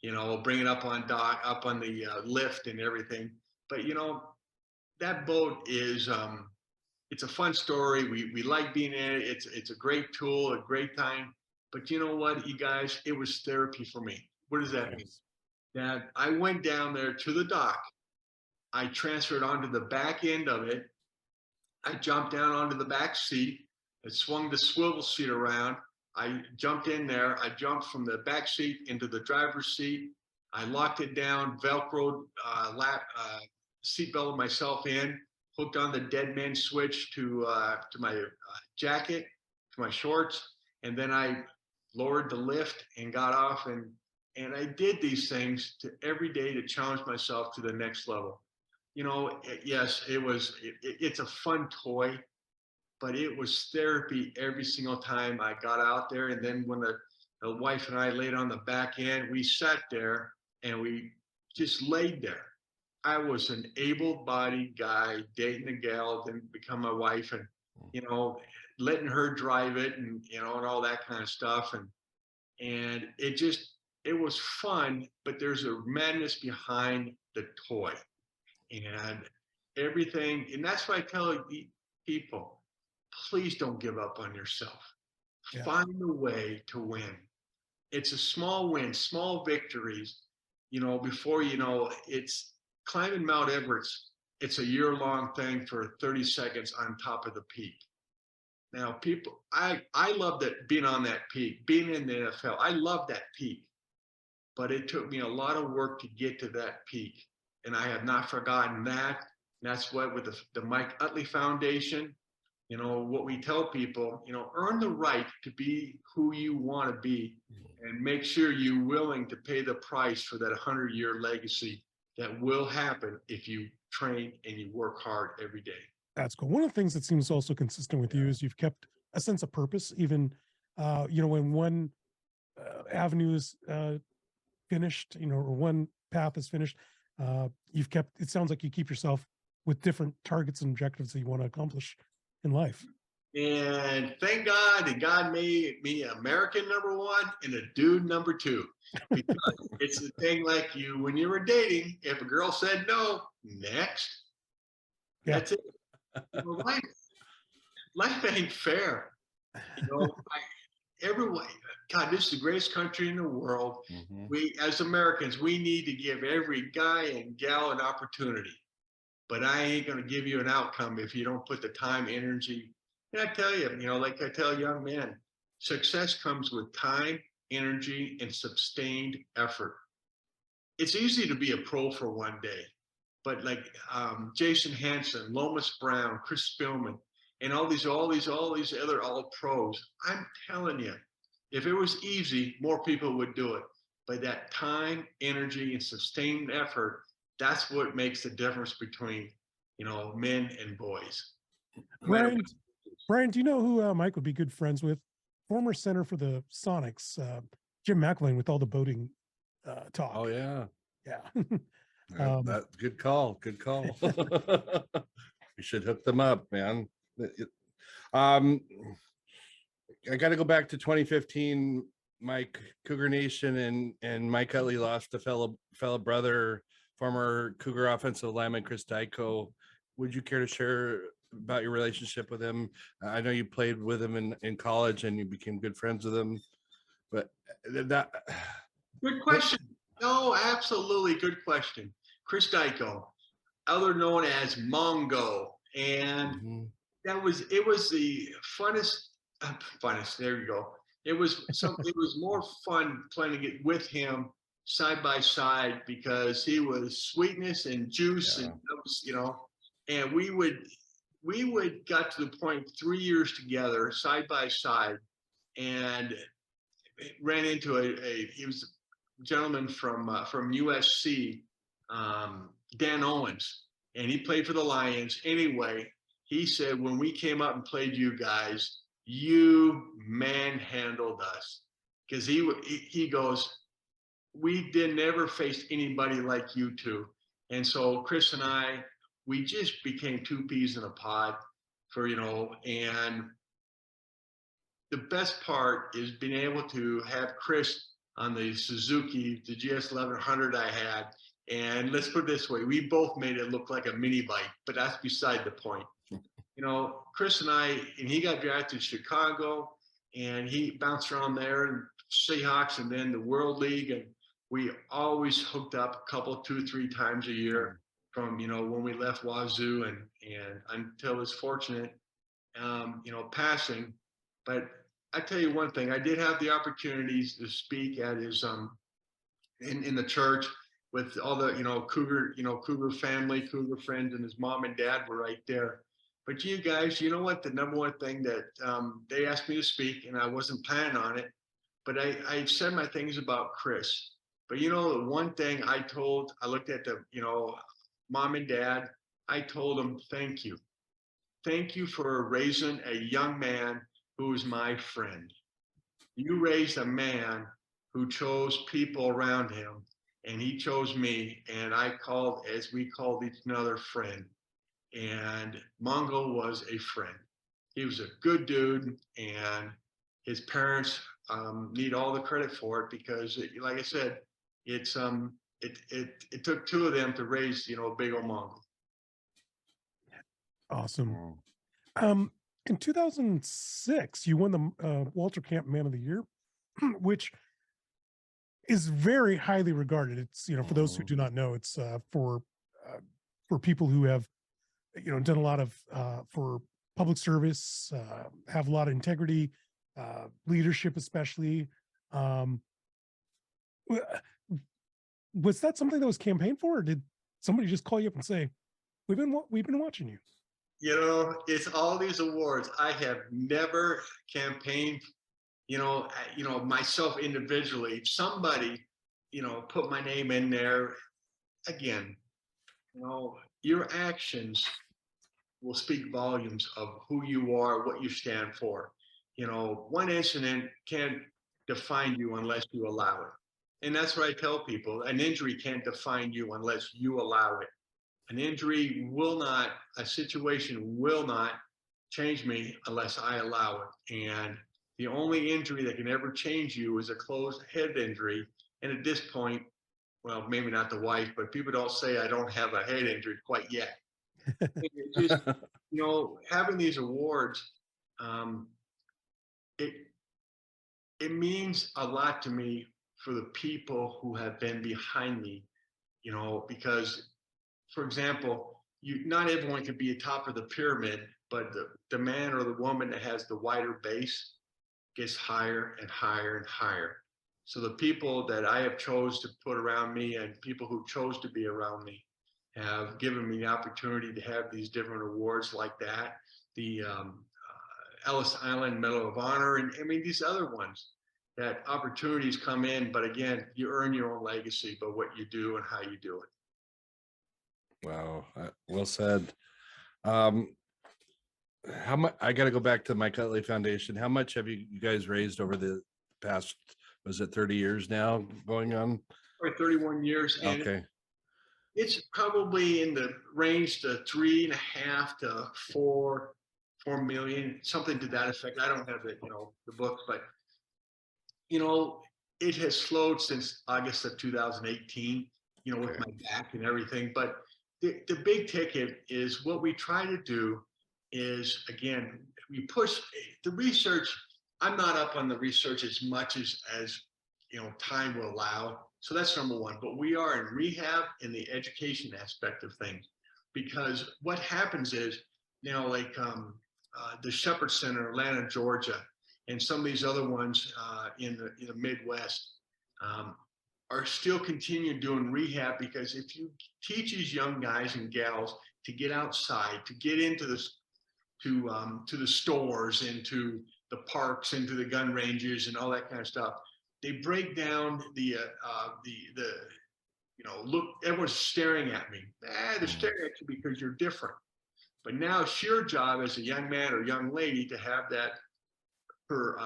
Speaker 2: We'll bring it up on dock, up on the lift and everything. But that boat is it's a fun story. We like being in it. It's a great tool, a great time. But you know what, you guys, it was therapy for me. What does that mean? That I went down there to the dock. I transferred onto the back end of it. I jumped down onto the back seat. I swung the swivel seat around. I jumped in there. I jumped from the back seat into the driver's seat. I locked it down, Velcroed seatbelted myself in, hooked on the dead man switch to my jacket, to my shorts, and then I lowered the lift and got off. And I did these things every day to challenge myself to the next level. Yes, it's a fun toy, but it was therapy every single time I got out there. And then when the wife and I laid on the back end, we sat there and we just laid there. I was an able-bodied guy dating a gal, then become my wife, and letting her drive it, and and all that kind of stuff. And it was fun, but there's a madness behind the toy and everything. And that's why I tell people, please don't give up on yourself. Yeah. Find a way to win. It's a small win, small victories, before it's climbing Mount Everest. It's a year-long thing for 30 seconds on top of the peak. Now, people, I love that, being on that peak, being in the NFL. I love that peak, but it took me a lot of work to get to that peak. And I have not forgotten that. And that's what, with the Mike Utley Foundation, what we tell people, earn the right to be who you want to be, and make sure you're willing to pay the price for that 100-year legacy that will happen if you train and you work hard every day.
Speaker 1: That's cool. One of the things that seems also consistent with you is you've kept a sense of purpose, even, when one avenue is finished, or one path is finished, it sounds like you keep yourself with different targets and objectives that you want to accomplish in life.
Speaker 2: And thank God that God made me American #1 and a dude #2. Because it's the thing, like when you were dating, if a girl said no, next. Yeah. That's it. Life ain't fair. Everyone, God, this is the greatest country in the world. Mm-hmm. We, as Americans, we need to give every guy and gal an opportunity. But I ain't going to give you an outcome if you don't put the time, energy. And I tell you, like I tell young men, success comes with time, energy, and sustained effort. It's easy to be a pro for one day, but like Jason Hansen, Lomas Brown, Chris Spillman, and all these other all pros, I'm telling you, if it was easy, more people would do it. But that time, energy, and sustained effort, that's what makes the difference between, men and boys.
Speaker 1: Brian, do you know who Mike would be good friends with? Former center for the Sonics, Jim McElwain, with all the boating talk.
Speaker 3: Oh, yeah.
Speaker 1: Yeah.
Speaker 3: That good call. Good call. We should hook them up, man. I got to go back to 2015. Mike, Cougar Nation and Mike Utley lost a fellow brother, former Cougar offensive lineman Chris Dyko. Would you care to share about your relationship with him? I know you played with him in college and you became good friends with him, but that.
Speaker 2: Good question. No, absolutely good question. Chris Dyko, other known as Mongo, and it was the funnest. There you go. It was more fun playing it with him side by side, because he was sweetness and juice, and that was, and we would got to the point 3 years together side by side, and ran into he was a gentleman from USC, Dan Owens, and he played for the Lions. Anyway, he said, when we came up and played you guys, you manhandled us, because he goes, we never faced anybody like you two. And so Chris and I, we just became two peas in a pod for, and the best part is being able to have Chris on the Suzuki, the GS 1100 I had. And let's put it this way, we both made it look like a mini bike, but that's beside the point. Chris and I, and he got drafted to Chicago, and he bounced around there and Seahawks and then the World League. And we always hooked up a couple, 2-3 times a year from, when we left Wazoo and until his fortunate, passing. But I tell you one thing, I did have the opportunities to speak at his, in the church with all the, Cougar family, Cougar friends, and his mom and dad were right there. But you guys, you know what? The number one thing that they asked me to speak, and I wasn't planning on it, but I said my things about Chris. But the one thing I looked at the, mom and dad, I told them, thank you. Thank you for raising a young man who is my friend. You raised a man who chose people around him, and he chose me, and as we called each another friend. And Mongo was a friend. He was a good dude, and his parents need all the credit for it because, like I said, it took two of them to raise big old Mongo.
Speaker 1: Awesome. In 2006, you won the Walter Camp Man of the Year, which is very highly regarded. It's for those who do not know, it's for people who have done a lot of for public service, have a lot of integrity, leadership, especially. Was that something that was campaigned for, or did somebody just call you up and say, we've been watching you?
Speaker 2: It's all these awards. I have never campaigned, myself individually. Somebody, put my name in there. Again, your actions will speak volumes of who you are, what you stand for. One incident can't define you unless you allow it. And that's what I tell people. An injury can't define you unless you allow it. An injury a situation will not change me unless I allow it. And the only injury that can ever change you is a closed head injury. And at this point, well, maybe not the wife, but people don't say I don't have a head injury quite yet. It's just, having these awards, it means a lot to me for the people who have been behind me, because, for example, not everyone can be atop of the pyramid, but the man or the woman that has the wider base gets higher and higher and higher. So the people that I have chose to put around me and people who chose to be around me have given me the opportunity to have these different awards like that. The Ellis Island Medal of Honor, and these other ones, that opportunities come in, but again, you earn your own legacy by what you do and how you do it.
Speaker 3: Wow. Well said. How much, I got to go back to the Mike Utley Foundation. How much have you guys raised over the past, was it 30 years now going on?
Speaker 2: Or 31 years. And
Speaker 3: okay.
Speaker 2: It's probably in the range to 3.5 to 4 million, something to that effect. I don't have the book, but it has slowed since August of 2018, with my back and everything. But the big ticket is what we try to do is, again, we push the research. I'm not up on the research as much as time will allow. So that's number one. But we are in rehab in the education aspect of things, because what happens is, the Shepherd Center, Atlanta, Georgia, and some of these other ones in the Midwest are still continuing doing rehab, because if you teach these young guys and gals to get outside, to get into this, to the stores, into the parks, into the gun ranges, and all that kind of stuff, they break down look, everyone's staring at me. They're staring at you because you're different. But now it's your job as a young man or young lady to have that, for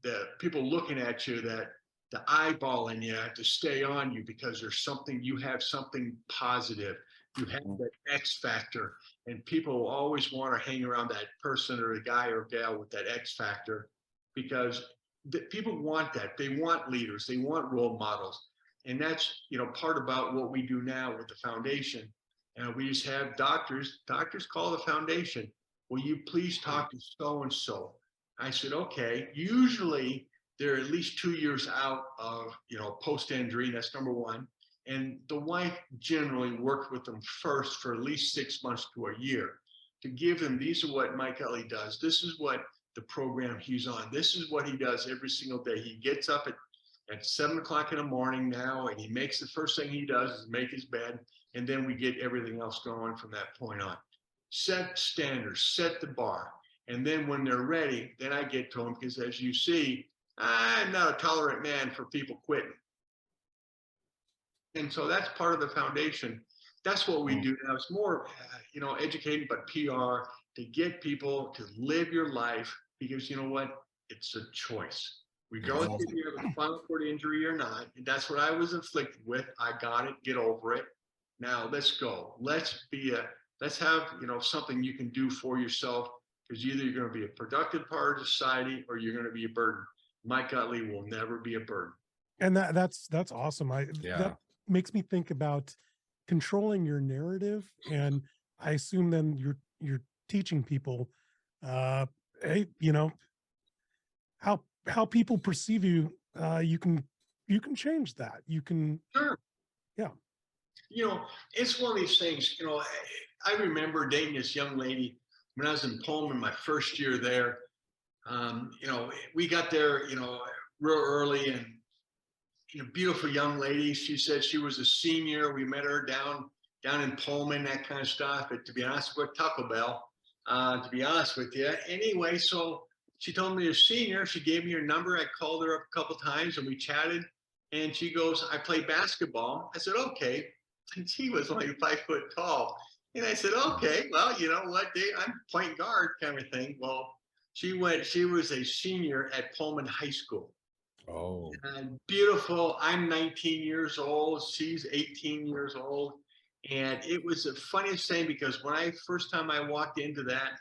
Speaker 2: the people looking at you, that the eyeballing you, to stay on you, because there's something, you have something positive. You have that X factor, and people always want to hang around that person or the guy or gal with that X factor, because people want that. They want leaders. They want role models. And that's, part about what we do now with the foundation. And we just have doctors call the foundation. Will you please talk to so-and-so? I said, okay. Usually they're at least 2 years out of, post-injury. That's number one. And the wife generally worked with them first for at least 6 months to a year to give them, these are what Mike Utley does. This is what the program he's on. This is what he does every single day. He gets up at 7 o'clock in the morning now, and he makes the first thing he does is make his bed. And then we get everything else going from that point on. Set standards, set the bar. And then when they're ready, then I get to them, because as you see, I'm not a tolerant man for people quitting. And so that's part of the foundation. That's what we do now. It's more, educating, but PR, to get people to live your life, because you know what? It's a choice. Regardless if you have a spinal cord injury or not, and that's what I was afflicted with. I got it, get over it. Now let's go. Let's have, something you can do for yourself, because either you're going to be a productive part of society or you're going to be a burden. Mike Utley will never be a burden.
Speaker 1: And that's awesome. That makes me think about controlling your narrative. And I assume then you're teaching people, hey, how people perceive you. You can change that. You can.
Speaker 2: Sure.
Speaker 1: Yeah.
Speaker 2: It's one of these things, I remember dating this young lady when I was in Pullman, my first year there. We got there, real early, and beautiful young lady. She said she was a senior. We met her down in Pullman, that kind of stuff. But to be honest, with Taco Bell, to be honest with you. Anyway, so she told me a senior. She gave me her number. I called her up a couple times and we chatted. And she goes, I play basketball. I said, okay. And she was only 5 foot tall. And I said, okay, well, you know what? I'm point guard kind of thing. Well, she was a senior at Pullman High School.
Speaker 3: Oh.
Speaker 2: And beautiful. I'm 19 years old. She's 18 years old. And it was the funniest thing, because when first time I walked into that,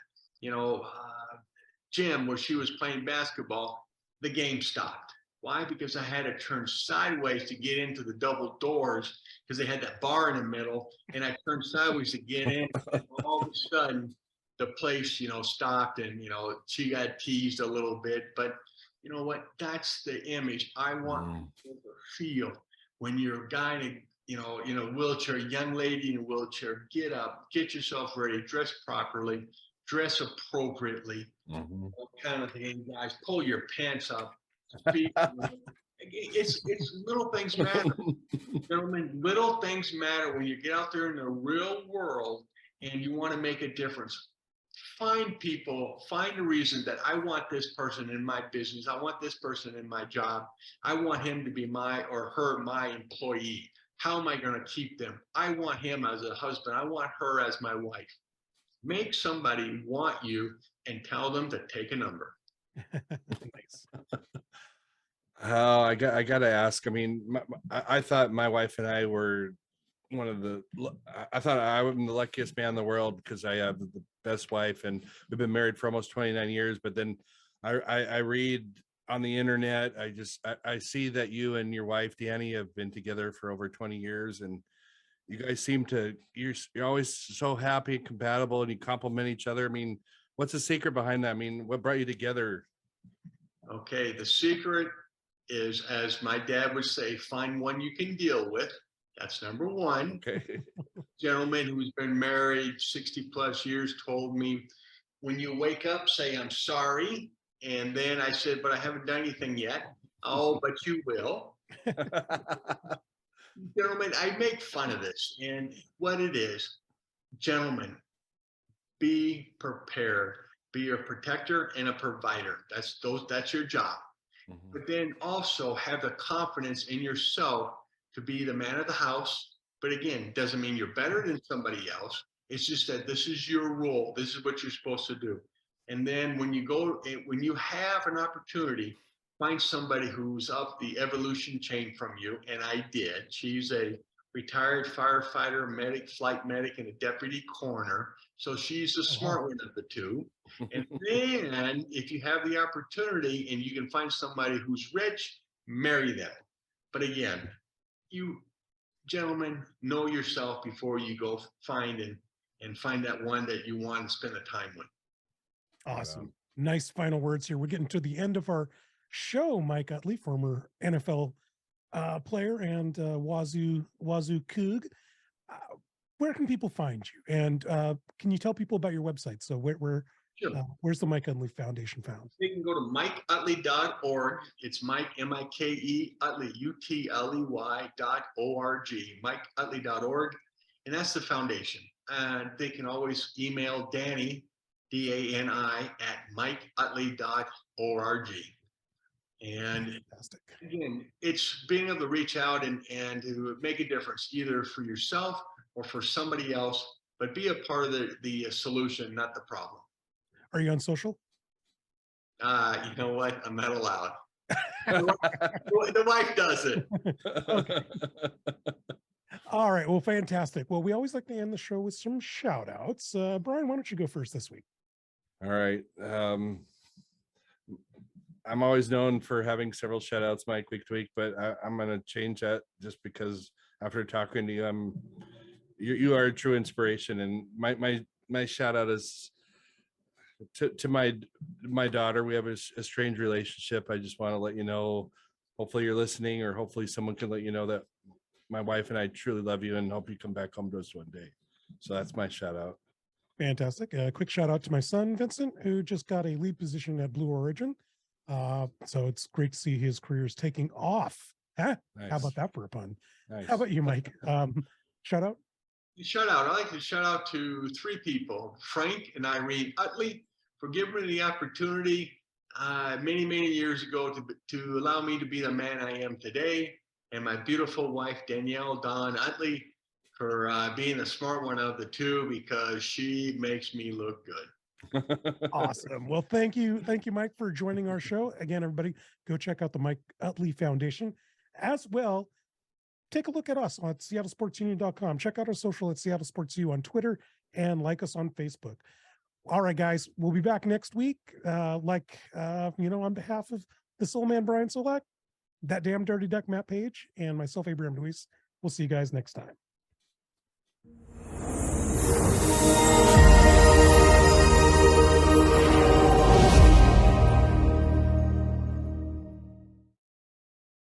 Speaker 2: gym where she was playing basketball, the game stopped. Why? Because I had to turn sideways to get into the double doors, because they had that bar in the middle, and I turned sideways to get in. And all of a sudden, the place, stopped, and, she got teased a little bit. But you know what? That's the image I want people to feel when you're a guy in a wheelchair, a young lady in a wheelchair. Get up, get yourself ready, dress properly, dress appropriately, all kind of thing, guys. Pull your pants up. It's little things matter, gentlemen. Little things matter when you get out there in the real world and you want to make a difference. Find a reason that I want this person in my business. I want this person in my job. I want him to be my employee. How am I going to keep them? I want him as a husband. I want her as my wife. Make somebody want you and tell them to take a number.
Speaker 1: Nice.
Speaker 3: Oh, I got to ask. I mean, I thought my wife and I were I thought I was the luckiest man in the world, because I have the best wife, and we've been married for almost 29 years. But then I read on the internet, I see that you and your wife, Danny, have been together for over 20 years, and you guys seem to, you're always so happy and compatible, and you complement each other. I mean, what's the secret behind that? I mean, what brought you together?
Speaker 2: Okay, the secret is, as my dad would say, find one you can deal with. That's number one.
Speaker 3: Okay.
Speaker 2: Gentleman who's been married 60 plus years told me, when you wake up, say, I'm sorry. And then I said, but I haven't done anything yet. Oh, but you will. Gentlemen, I make fun of this, and what it is, gentlemen, be prepared. Be a protector and a provider. That's your job. But then also have the confidence in yourself to be the man of the house. But again, doesn't mean you're better than somebody else. It's just that this is your role. This is what you're supposed to do. And then when you have an opportunity, find somebody who's up the evolution chain from you. And I did. retired firefighter, medic, flight medic, and a deputy coroner. So she's the smart one of the two. And then if you have the opportunity and you can find somebody who's rich, marry them. But again, you gentlemen, know yourself before you go find that one that you want to spend the time with.
Speaker 1: Awesome. Nice final words here. We're getting to the end of our show. Mike Utley, former NFL player and Wazoo Coug. Where can people find you? And can you tell people about your website? So where's the Mike Utley Foundation found?
Speaker 2: You can go to mikeutley.org. It's Mike, M-I-K-E, Utley, U-T-L-E-Y.org, mikeutley.org. And that's the foundation. And they can always email Danny, D-A-N-I, at mikeutley.org. And again, it's being able to reach out and to make a difference, either for yourself or for somebody else, but be a part of the solution, not the problem.
Speaker 1: Are you on social?
Speaker 2: You know what? I'm not allowed. The wife does it.
Speaker 1: Okay. All right. Well, fantastic. Well, we always like to end the show with some shout outs. Brian, why don't you go first this week?
Speaker 3: All right. I'm always known for having several shout outs, Mike, week to week, but I'm going to change that just because after talking to you, you are a true inspiration. And my shout out is to my daughter. We have a strange relationship. I just want to let you know, hopefully you're listening, or hopefully someone can let you know that my wife and I truly love you and hope you come back home to us one day. So that's my shout out.
Speaker 1: Fantastic. A quick shout out to my son, Vincent, who just got a lead position at Blue Origin. So it's great to see his career is taking off. Huh? Nice. How about that for a pun? Nice. How about you, Mike? Shout out?
Speaker 2: Shout out. I'd like to shout out to three people, Frank and Irene Utley, for giving me the opportunity many, many years ago to allow me to be the man I am today. And my beautiful wife, Danielle Dawn Utley, for being the smart one of the two, because she makes me look good.
Speaker 1: Awesome. Well, thank you, Mike, for joining our show. Again, everybody, go check out the Mike Utley Foundation. As well, take a look at us on SeattleSportsUnion.com. Check out our social at Seattle Sports U on Twitter and like us on Facebook. All right, guys, we'll be back next week. On behalf of the Soulman Brian Solack, that damn dirty duck Matt Paige, and myself, Abraham DeWeese, we'll see you guys next time.